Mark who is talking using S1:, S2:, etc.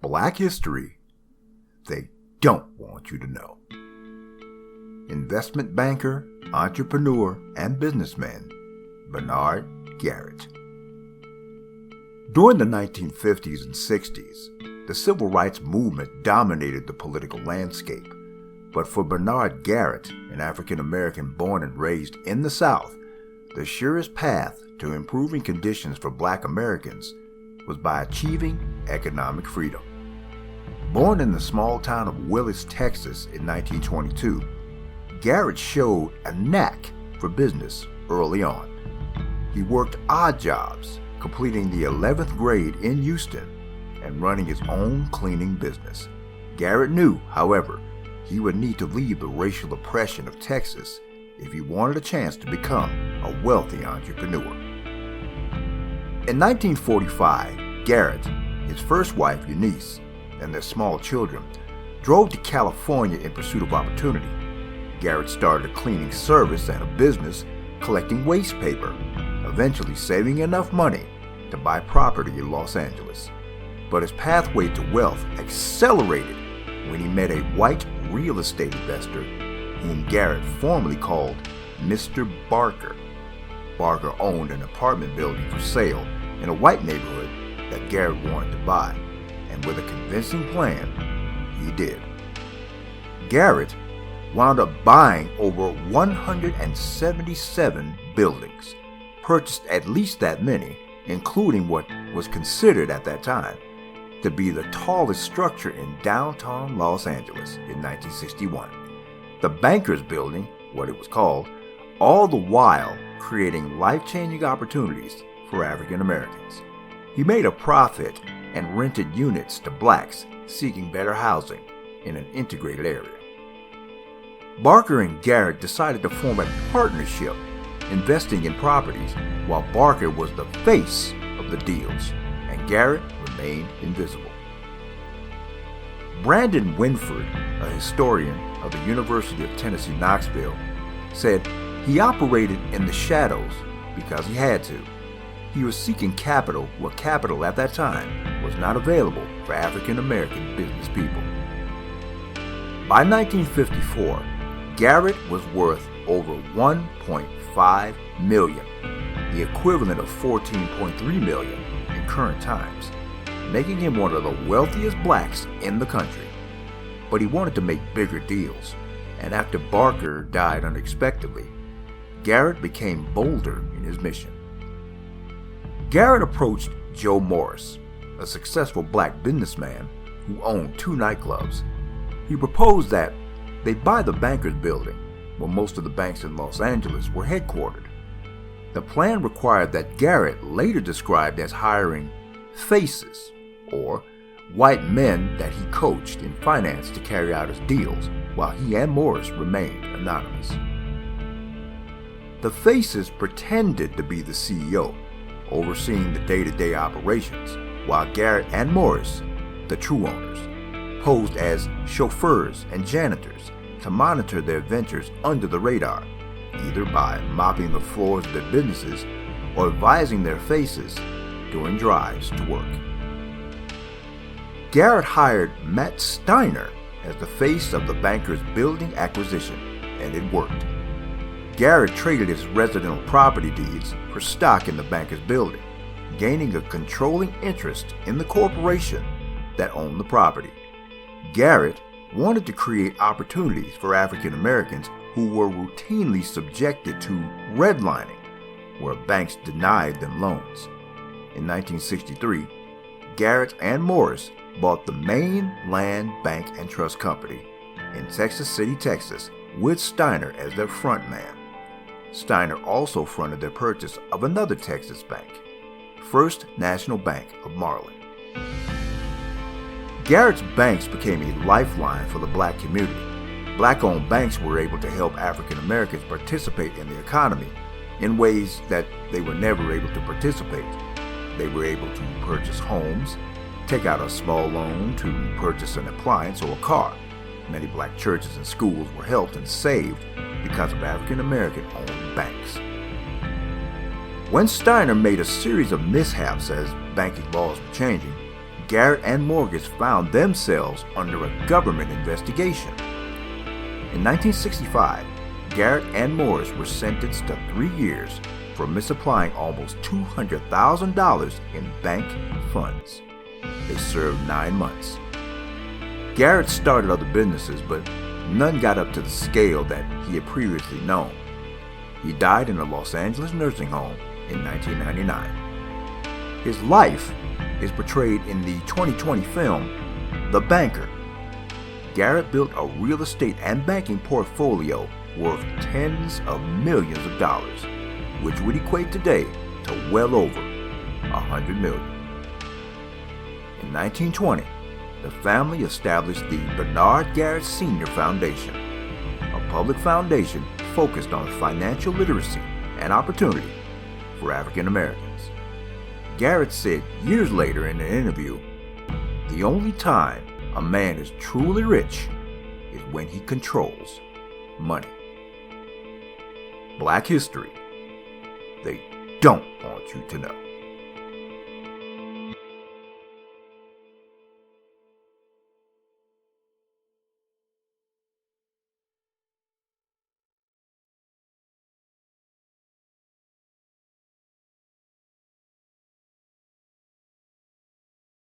S1: Black history they don't want you to know. Investment banker, entrepreneur, and businessman Bernard Garrett. During the 1950s and 60s, the civil rights movement dominated the political landscape. But for Bernard Garrett, an African American born and raised in the South, the surest path to improving conditions for Black Americans was by achieving economic freedom. Born in the small town of Willis, Texas in 1922, Garrett showed a knack for business early on. He worked odd jobs, completing the 11th grade in Houston and running his own cleaning business. Garrett knew, however, he would need to leave the racial oppression of Texas if he wanted a chance to become a wealthy entrepreneur. In 1945, Garrett, his first wife Eunice, and their small children drove to California in pursuit of opportunity. Garrett started a cleaning service and a business collecting waste paper, eventually saving enough money to buy property in Los Angeles. But his pathway to wealth accelerated when he met a white real estate investor whom Garrett formerly called Mr. Barker. Barker owned an apartment building for sale in a white neighborhood that Garrett wanted to buy, and with a convincing plan, he did. Garrett wound up buying over 177 buildings, purchased at least that many, including what was considered at that time to be the tallest structure in downtown Los Angeles in 1961. The Bankers Building, what it was called, all the while creating life-changing opportunities for African Americans. He made a profit and rented units to blacks seeking better housing in an integrated area. Barker and Garrett decided to form a partnership, investing in properties, while Barker was the face of the deals, and Garrett remained invisible. Brandon Winford, a historian of the University of Tennessee, Knoxville, said he operated in the shadows because he had to. He was seeking capital where capital at that time was not available for African American business people. By 1954, Garrett was worth over $1.5 million, the equivalent of $14.3 million in current times, making him one of the wealthiest blacks in the country. But he wanted to make bigger deals, and after Barker died unexpectedly, Garrett became bolder in his mission. Garrett approached Joe Morris, a successful black businessman who owned 2 nightclubs. He proposed that they buy the Bankers Building, where most of the banks in Los Angeles were headquartered. The plan required that Garrett later described as hiring faces, or white men that he coached in finance to carry out his deals, while he and Morris remained anonymous. The faces pretended to be the CEO, overseeing the day-to-day operations, while Garrett and Morris, the true owners, posed as chauffeurs and janitors to monitor their ventures under the radar, either by mopping the floors of their businesses or advising their faces during drives to work. Garrett hired Matt Steiner as the face of the Bankers Building acquisition, and it worked. Garrett traded his residential property deeds for stock in the Bankers Building, gaining a controlling interest in the corporation that owned the property. Garrett wanted to create opportunities for African Americans who were routinely subjected to redlining, where banks denied them loans. In 1963, Garrett and Morris bought the Main Land Bank and Trust Company in Texas City, Texas, with Steiner as their front man. Steiner also fronted their purchase of another Texas bank, First National Bank of Marlin. Garrett's banks became a lifeline for the black community. Black-owned banks were able to help African Americans participate in the economy in ways that they were never able to participate. They were able to purchase homes, take out a small loan to purchase an appliance or a car. Many black churches and schools were helped and saved because of African American owned banks. When Steiner made a series of mishaps as banking laws were changing, Garrett and Morris found themselves under a government investigation. In 1965, Garrett and Morris were sentenced to 3 years for misapplying almost $200,000 in bank funds. They served 9 months. Garrett started other businesses, but none got up to the scale that he had previously known. He died in a Los Angeles nursing home in 1999. His life is portrayed in the 2020 film, The Banker. Garrett built a real estate and banking portfolio worth tens of millions of dollars, which would equate today to well over $100 million. In 1920, the family established the Bernard Garrett Sr. Foundation, a public foundation focused on financial literacy and opportunity for African Americans. Garrett said years later in an interview, "The only time a man is truly rich is when he controls money." Black history they don't want you to know.